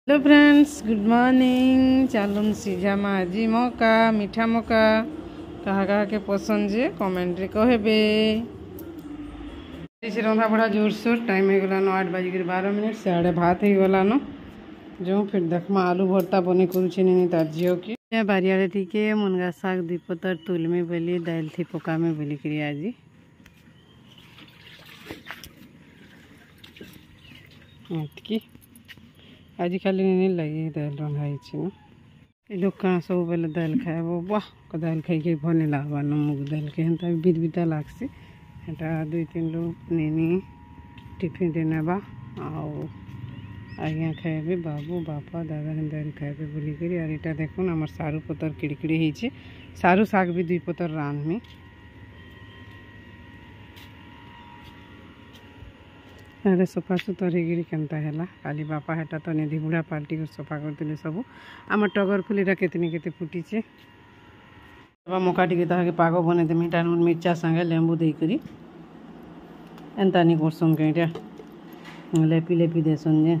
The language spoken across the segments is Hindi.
Hello friends, good morning. चलून सीझा माजी मौका मीठा मौका कहा के पसंद जे कमेंट रे कहबे। रंधा बड़ा जोरसोर टाइम हो गलान 8:12 से भात हो गलान जो फिर देखमा आलू भर्ता बने करुचे नहीं तार झील की बारियाड़े टिके मुनगा शाग दीपतर तुलमी बोली दाइल थी पकामे बोली करी आज की आज खाली नहीं लगी दाल रंधाई न लोग कहाँ सब बेले दाल खाएब वाह दाल खाई भल लगवा न मुग दाल के हेन्ता बीत बीता लगसी हेटा 2-3 लोग नेनी टिफिन दे नेबा आज्ञा खाए बाबू बापा दादा दाल खाए बोली करी और इटा देखुन आम सारू पतर किड़किड़ी होती सारू शाग भी 2 पतर रांधमी अरे सफा सुतर होगी केनता है काली बापा हेटा तो निधि बुढ़ा पाल्टी कर सफा करते सब आम टगर फुलीटा केतनी केते फुटीचे मौका टिके ताके पाग बने मीठा नून मिर्चा संगे लेंबू देकरी एंता नहीं करसन कईटा लेपी लेपी देसन जे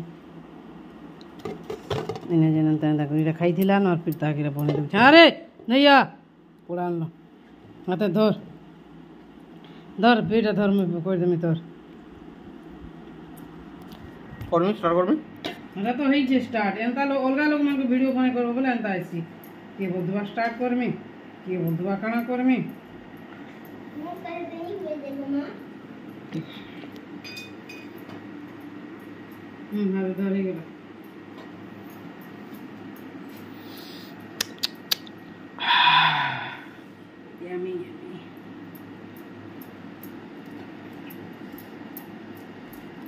इन्हें जनता एंता करी खाई थिला न और फिर ताके बने दे अरे नैया पुरान लो हाथे धर धर पेटा धर में कर देमी तोर करमी स्टार्ट करमी हमरा तो हेई जे स्टार्ट एंता लोग अलगा लोग मन को वीडियो बने करबो बोले एंता आसी के बदुआ स्टार्ट करमी के बदुआ काना करमी मो कर देई बोल दे मम्मा हां धरे गेला यम्मी यम्मी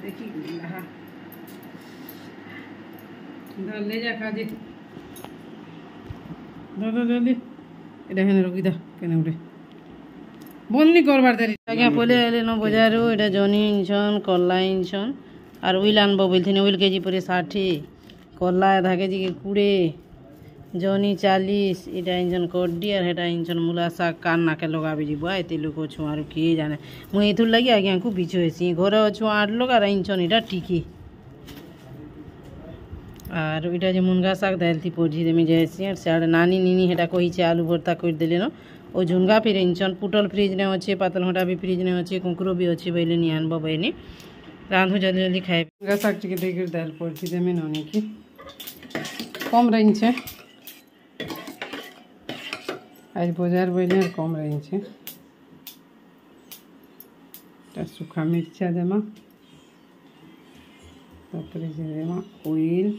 देखी गेला ले जा खा दे जल्दी এটা হেনে রকি দা কেন উঠে বন্দি করবার দেরি আগে পলে এলে ন বাজারও এটা জনি ইনছন কল্লা ইনছন আর উইল আনবো বলছিনে উইল কেজি পরে 60 কল্লা আধা কেজি के 20 জনি 40 এটা ইনছন কড্ডি আর এটা ইনছন মুলা শাক কান নাকে লগাবি দিব এতে লোক छु আর কি জানে মুই এতুর লাগি আগে আঙ্কু বিচ হইছি ঘরে छु 8 লোক আর ইনছন এটা টিকি और इटा जो मुनगा शाग दाल थी पोजी देमी जैसी सियाड़े नानी नीनी हेटा कही आलू भर्ता कर देले न ओ झुनगा फिर इंचन पुटल फ्रिज ने अच्छे पातल हटा भी फ्रिज ने अच्छे कुकुरो भी अच्छे बैले नहीं आनब बैनी रांधु जल्दी जल्दी खाए मुनगा शाग टिके देकर दाल पोजी देमी ननी की कम रही है आज बाजार बैले कम रही है सूखा मिर्चा देमा तापरे देमा ऑयल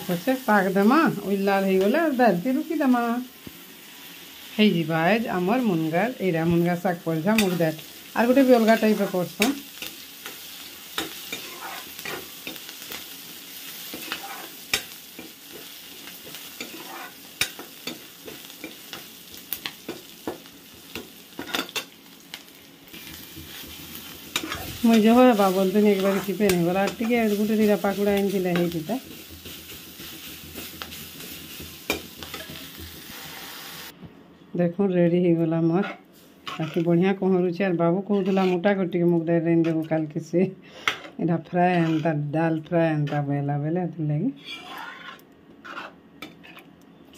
पछे पाक देमा ओइ लाल हो गले दाल के रुकी देमा है आज आमर मुनगार एरा मुनगा शाग पड़जा मुग दाल और गोटे भी अलग टाइप करसन मुझे जो है बोलते एक बार चिपे नहीं गला टिके गोटे दीटा पाकुड़ा आनी है देखो रेडी हो गला मोर ताकि बढ़िया कहरुचे और बाबू कहूला मोटा कर टिके मुग दाल रेन देबो काल के से एटा फ्राई एंता दाल फ्राई एंता बेला बेले लगी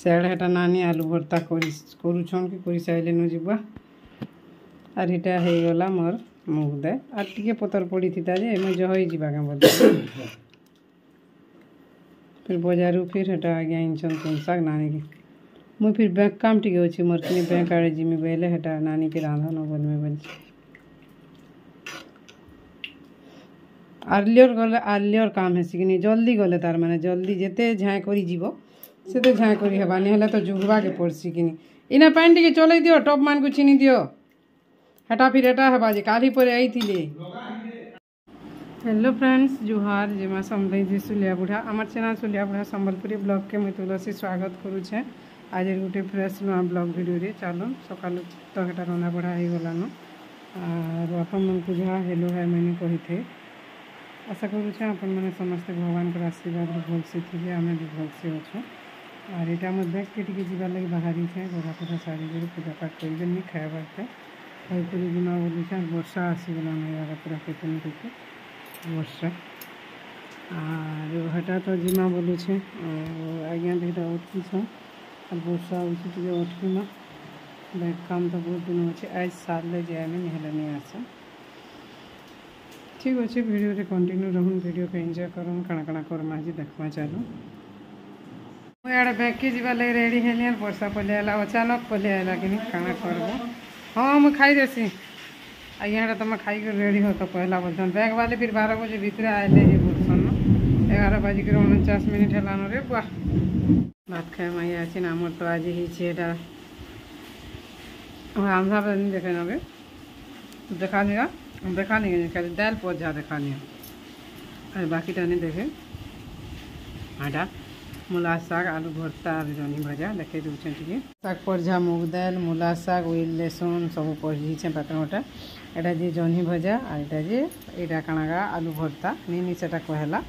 सेड हेटा नानी आलू भर्ता करुछन कि करि साइले न जिबा और एटा हे गला मोर मुग दाल और टिके पतर पड़ी थिता जे एमे जो होई जिबा का बोल फिर बाजारू फिर हेटा आगे इंचन कोन साग नानी के मुई फिर बैंक काम टिके अच्छे मोर कि बैंक आड़े जिमी बेले हेटा नानी के रांधा न बोल में बोल आर्लियर काम है कि जल्दी गले तार माने जल्दी जेते झाए करी जीवो सेते झाए करी हेबानी हेले तो जुगवा के पड़सी कि इना पानी टिके चलै दियो टप मान को चिनी दियो हेटा फिर एटा हेबा जे काली परे आई थिले हेलो फ्रेंड्स जुहार जेमा समझै जे सुलिया बुढ़ा आमार चैनल सुलिया बुढ़ा संबलपुरी ब्लॉग के मैं तुलसी स्वागत करू छे आज गोटे फ्रेश नुआ ब्लॉग भिडियो चलो सकाल तो हेटा रंधा बढ़ा हो गलान और अपन मन को जहाँ हेलो है मैंने कही थे आशा करुचे अपन मैंने समस्ते भगवान का आशीर्वाद भल से थे आम भी भल से अच्छे और यहाँ मोर बैग के जीवार लगे बाहरी है गोरा फटा साड़ी कर पूजा पाठ कर खाबारटा खाई जिमा बोलूँ वर्षा आसीगला यार पूरा केतन टिके वर्षा और हटा तो जिमा बोलूँ आज्ञा देखा उठी और वर्षा हो उठीमा बैग काम तो बहुत दिन अच्छे आज सारे जाए निहला नहीं आसा ठीक अच्छे वीडियो रे कंटिन्यू रहूँ वीडियो को एंजॉय करूँ काଣା काଣା करमा आज देखमा चलो मुझे बैग के जीवा लगे रेडी है वर्षा पलि आला अचानक पलि आला कि काଣା करब हाँ मुझे खाई देसी यहाँ तुम खाई कर रेडी हो तो पहला बोलते बैग वाले फिर 12 बजे भीतर आए ये बोलसन 11:49 है रे वाह भात खाए माई आम तो आज ही आंधा नहीं देखे नगे देखा लिया देखा नहीं खाली दाल पौधा देखा लिया और बाकीटा नहीं देखे आटा मूला साग आलू भर्ता और जनी भजा देखे दूचे टे साग पौधा मूग दाल मूला साग उल लसुन सब पढ़ी पातटा एटा जे जनी भजा और यहाँ काणागा आलू भर्ता नहीं से कहला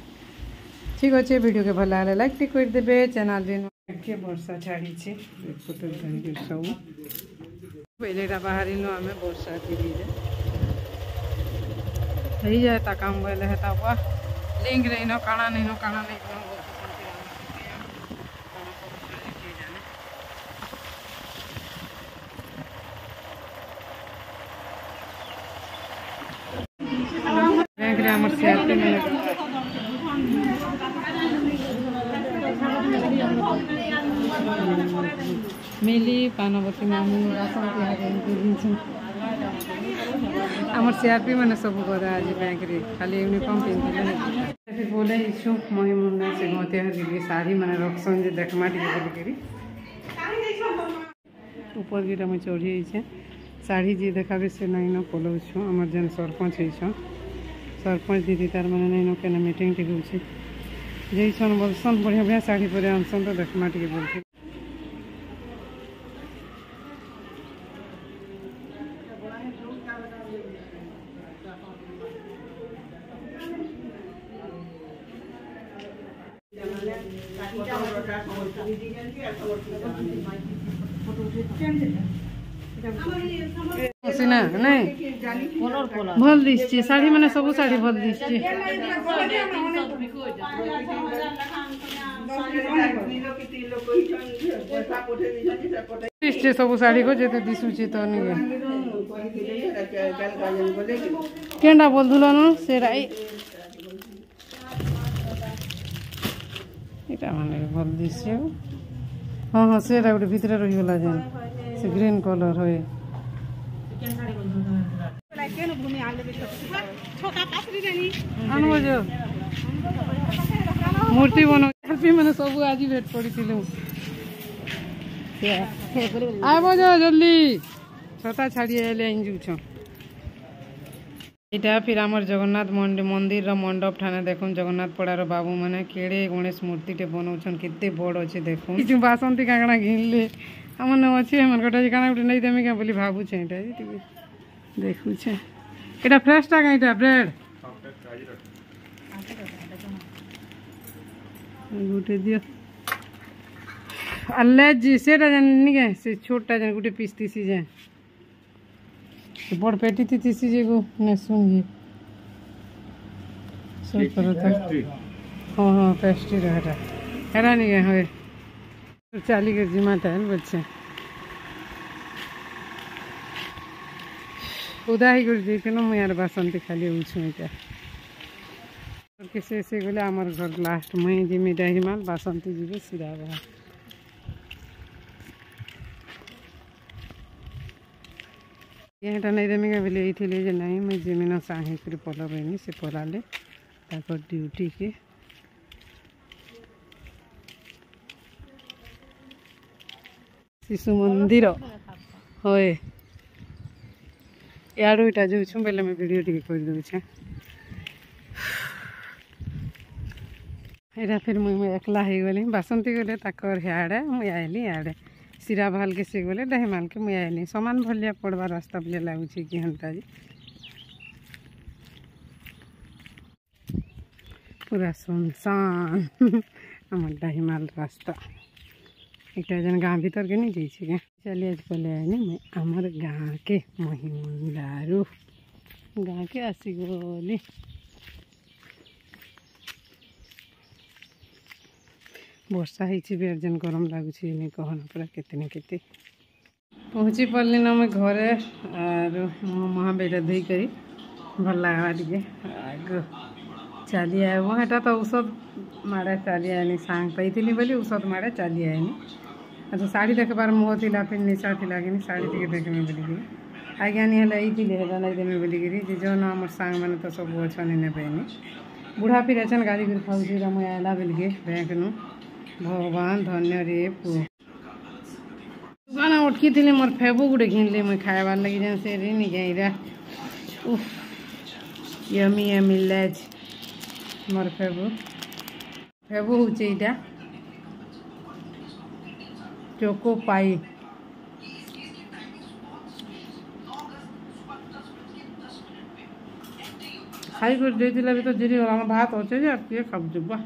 ठीक अच्छे वीडियो के भल लगे लाइक टी कर देबे चैनल के वर्षा छाड़ी फोटो सब पहले बाहर आम वर्षा फिरी जाए ता काम बोले है वाह लिंक नहीं नो काना नहीं बैंक रे हमर से मिली पानवती मामू आम सीआरपी मैंने सब करा आज बैंक रे खाली यूनिफॉर्म पिंधे बोले इच्छू मही मुन्ना से गते हरी साड़ी मैंने रखसन जे देखमा टी बोलिक ऊपर गिरा मैं चढ़ी साड़ी जी देखा से नहीं न पलौ छू आम जेन सरपंच हो सरपंच दीदी तार मैंने नहीं न केना मीटिंग टी होची जैसन बोलसन बढ़िया बढ़िया साड़ी पर आनसन तो देखमा टी बोलते ना नहीं भल दिशे साड़ी मैंने सब साड़ी भल दिशे सब साड़ी को जेते दिशुची तो नहीं केंडा बोलथुल न सेरा এটা মানে ভাল দিছে হ্যাঁ হ্যাঁ সেটা গোটে ভিতরে রহিগলা যেন সে গ্রিন কলর হয়ে আনব যে মূর্তি বনাও সেলফি মানে সবু আজি ভেট পড়িছিলু আইব যে জলদি ছটা ছাড়িয়ে এলে আইনজুছ यहाँ फिर आमर जगन्नाथ मंदिर मंडप ठाने देखुन जगन्नाथ पड़ार बाबू मैंने केड़े गणेश मूर्ति टे बनाऊन केते बड़ अच्छे देखुन बासंती काकड़ा घिनले आमन अच्छे हम गोटे काना गोटे नहीं देमी क्या बोली भावुचे देखुचे यहाँ फ्रेशटा कहीं ब्रेड गोटे दियो अल्लेज सेटा जान निके से छोटा जान गोटे पीस तीसी जाए बड़ पेटी थी तीसी जी को ने सुनिए सब करो था हाँ हाँ पेस्ट्री रहता हैरा नहीं है होए तो चाली के जिमाता है बच्चे उदा ही कर देखे ना मैं यार बासंती खाली उछू इटा किसे से गले आमर घर लास्ट मैं जिमी डाही माल बासंती जी को सीधा बाहर यहाँ नहीं देमी क्या बोले ये नहीं मैं जमीन साही कर पलबनी से पलाले ड्यूटी के शिशु मंदिर होए यार इटा जो बेले मैं वीडियो टी कर दूचे यहाँ फिर मुझे एकला हो गली बासंती गले ताकर हियाड़े मुझे आइली इड़े सिरा भाल के से बोले डहे माल के मुझे आइली सामान भलिया पड़वा रास्ता बोले लगुच कि हेन्ता जी पूरा सुनसान आम डहीमाल रास्ता एक जन गाँव भीतर के नहीं जाइए चलिए आज पहले आईनी मैं आमर गाँव के महिमंदारू गाँव के आसी गली वर्षा है जन गरम लगुच कहना पूरा केते पहुँची पार्ली ना मैं घरे आर महाबेटा धोई करी भल लगा टे आग चली आटा तो औषध माड़े चली आनी सांग पाई बोली औषध माड़े चली आनी अच्छा साड़ी देखबार मोह थी फिर निशा थी कि साड़ी टे देखमे बोलिकी आज्ञा नहीं नहीं देमे बोलिकी जो ना आम सांग मैंने तो सब अच्छा नहीं पाइनी बुढ़ा फिर अच्छे गाड़ी कर खाऊँ मुझे आला बोलिके बैंक नु भगवान धन्य रे पुओ दुकान उठकी थी मोर फेबू गुटे घिनली मुझे खाइबार लगी जेन से री नहीं गईरा उफ यमी यमी लेज मोर फेबू फेबू हूँ यहाँ चोको पाई खाई कर देती भी तो जीरी वाला भात होचे जे किए खाब जुबा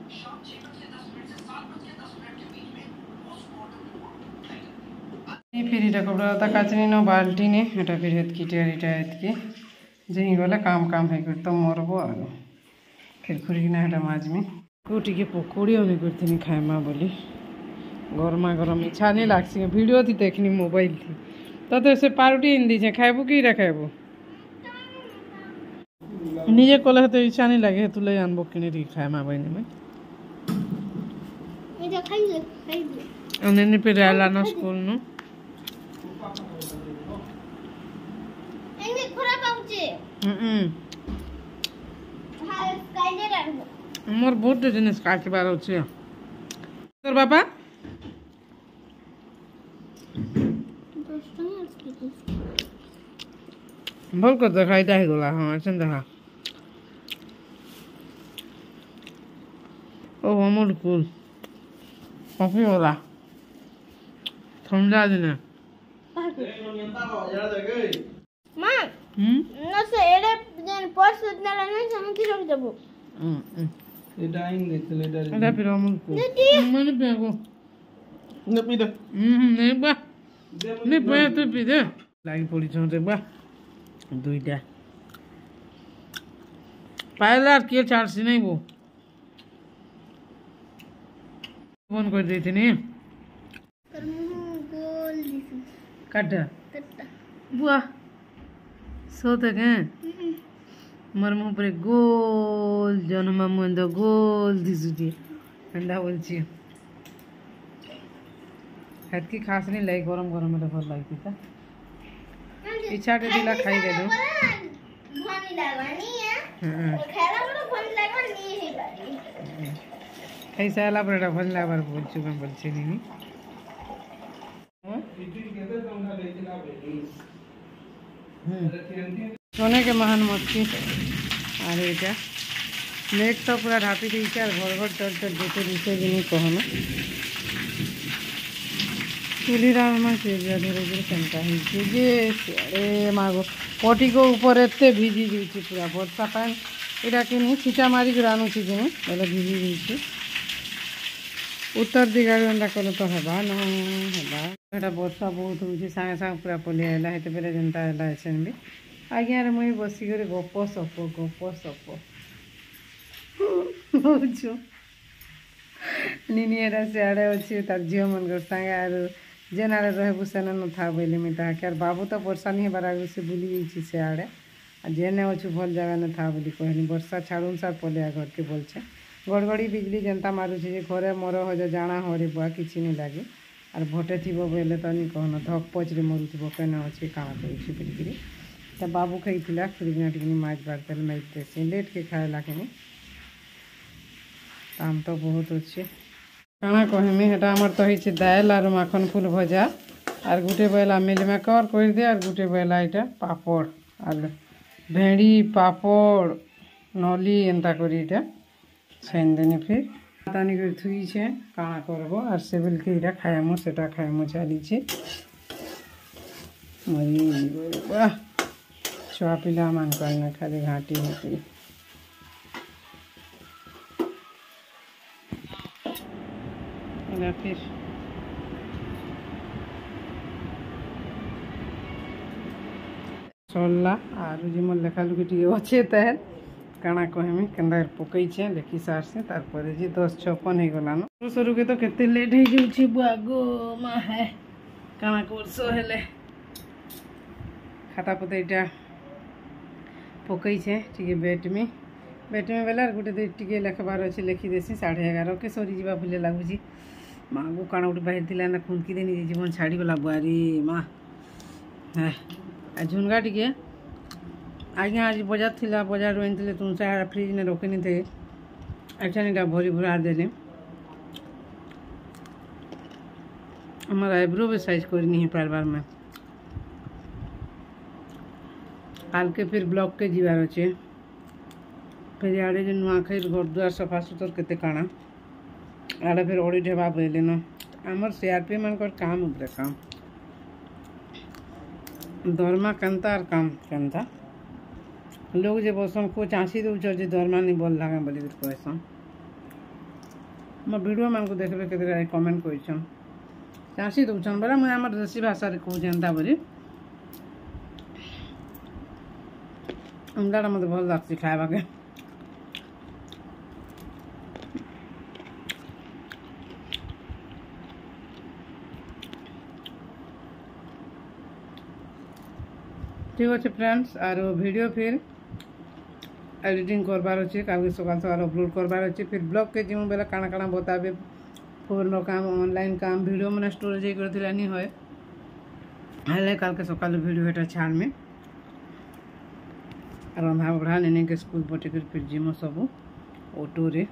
फिर इटा कपड़ा लता काचनी न बाल्टी ने एटा फिर हेतकी टेरिटा हेतकी जही गले काम काम है कर तो मरबो आ फिर खुरीना हेटा माजमी कोटी के पकोड़ी होने करती खाएमा बोली गरमा गरम इच्छा नहीं लागसी वीडियो थी देखनी मोबाइल थी तो से पारुटी इन दीजे खाएबू कि खाएबू निजे कले तो इच्छा नहीं लगे तू ले आनबो कि खाएमा बहनी में अने पे रहला ना स्कूल नु मोर बहुत जिनिस काटबार अच्छे तोर बाबा भल कर देखा इटा ही गला हाँ ऐसे देखा ओ अमूल कूल कॉफी वाला ठंडा दिन लगी पड़ी दुईटा पहला किए चार्सी नहीं वो फोन कर दी थी कट बुआ सो तक है मोर मुँह पर गोल जन्म मुंद गोल दिसुटी अंडा बोलची हेतकी खास नहीं लगी गरम गरम में भल लगती था इच्छा दिला खाई दे दो खाई सारा पर भल लगवार बोलछु मैं बोलছি नहीं सोने के महान मक्खी और ये नेट तो पूरा ढापी दी घर घर टर टर देते दिखे जिन कहना चूल्हा से धीरे धीरे सेमता है मागो पटी को ऊपर एते भिजी जाइए पूरा वर्षा पान यहाँ कि छिटा मारिक रानुची कि बोले भिजी जाइए उत्तर दिगार एंता कले तो हेबा ना वर्षा बहुत हो सागे सागे पूरा पलि आला हेते बेले जेनता है ऐसे भी आज्ञा मुई बसिक गप सप बुझु निनिएरा सियाड़े अच्छे तार झील मन सागे आर जेन आड़े रहबू सेने न था बोली मुझे ताके बाबू तो वर्षा नहीं हेबार आगे से बुली जाइए से आड़े आ जेने अच्छु भल जगह न था बोली कहनी वर्षा छाड़ून सार पलिया घर के बोलছে गड़गड़ी बिजली जेनता मारुचे जे घरे मोर हो जाना हरे बुआ किसी नहीं लगे और भोटे थी बोले तो नहीं कहना धक पचरे मरुव कने अच्छे काଣା कर बोलिकी तो बाबू खाई खुरीना टिकनी माछ बार मारते लेट के खाएला कि काम तो बहुत अच्छे काଣା कहमी हेटा आमर तो होइछे दाल और माखन फूल भजा और गोटे बेला मिल मेकर कर दे और गोटे बेला इटा पापड़ और भेड़ी पापड़ नली एंता करी इटा छाइन देनी फिर तानी कर थुई छे काना करबो और से बेल के इरा खायमो सेटा खायमो चली छे मरी वाह छुआ पिला मान करना खाली घाटी होती फिर सरला आर जी मोर लेखा लुकी टी अच्छे तहर काना कहमी केन्दा पकई छे लेखि सार से तार जी 10:56 हो गलान सरू के तो केते लेट हो जाउछि बुआगो मा है काना करसो हेले खाता पतेटा पकई छे टिके बेट में बेला गोटे टिके लेखबार अच्छे लिखी देसी 11:30 के सरी जा भूले लगुच माँ को काना गोटे बाहर थी ना खुनकी देनी जीवन छाड़गला बुआरी माँ है झुनगा टिके आज्ञा आज बजार थी बजार आनी तुमसे फ्रिज ने रखी थे अच्छा नहीं भरी भरा देले हमारा आईब्रो भी साइज करनी है पार्लर में काल के फिर ब्लॉक के जीवार अच्छे फिर आड़े जो नुआखाई घर द्वार सफा सुतर केते काना आड़े फिर ओडी ढेबा बोले न आमर सीआरपी मान काम उपरे काम दरमा केनता और काम केनता लोग जे बसन को चाँसी दौच जे दरमा नहीं भल लगे बोली कहसन मो वीडियो मान को देखबे केते कमेंट करछन चाँसी दौचन बोला मुझे आम देशी भाषा कहूँ एंता बोली अंडाटा मत भल लगती खावा के ठीक अच्छे फ्रेंड्स और वीडियो फिर एडिटिंग करबार अच्छे काल सकाल सकाल अपलोड करबार अच्छे फिर ब्लॉग के जो बेला काना काना बताबे फोन काम ऑनलाइन काम वीडियो मैंने स्टोरेज करथिला नहीं होय हेले काल के सकाल वीडियो हेटा छाड़ में रंधा बढ़ा नेने के स्कूल पटेकर फिर जिमो सब ऑटो रे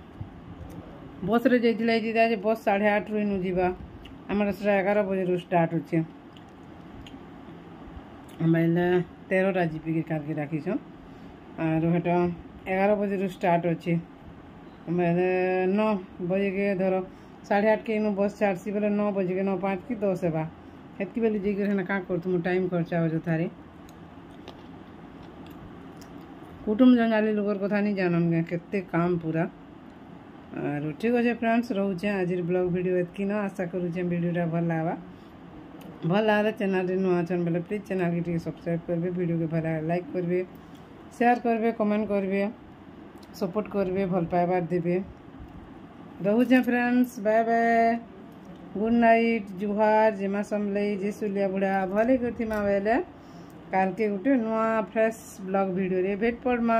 बस रे जाइतिला जे बस 8:30 नु जीवा हमर 11 बजे रो स्टार्ट होचे हमारे 13टा जीपी के कार के राखी छो और हेटा 11 बजे रो स्टार्ट होचे हमारे 9 बजे के धरो 8:30 के नो बस छाड़सी बेले 9 बजे के 9:05 की 10 हेबा हेतकी बेले जे के का कर तुम टाइम खर्चा हो जो थारे कुटुम जंजाली लोगर कथा नहीं जानन केते काम पूरा और ठीक अच्छे फ्रेंड्स रोचे आज ब्लॉग वीडियो एतकी न आशा करूचे वीडियोटा भल लगा भल लगा चैनल नुआ छन बेले प्लीज चैनल के सब्सक्राइब करबे वीडियो के भल लाइक करबे शेयर करबे कमेंट करबे सपोर्ट करबे भल पाइबार देबे रोचे friends bye bye good night जुहार जेमा समले जे सुलिया बुढ़ा भले करथी मा बेले काल के गोटे नुआ फ्रेश ब्लॉग वीडियो रे भेट पड़मा।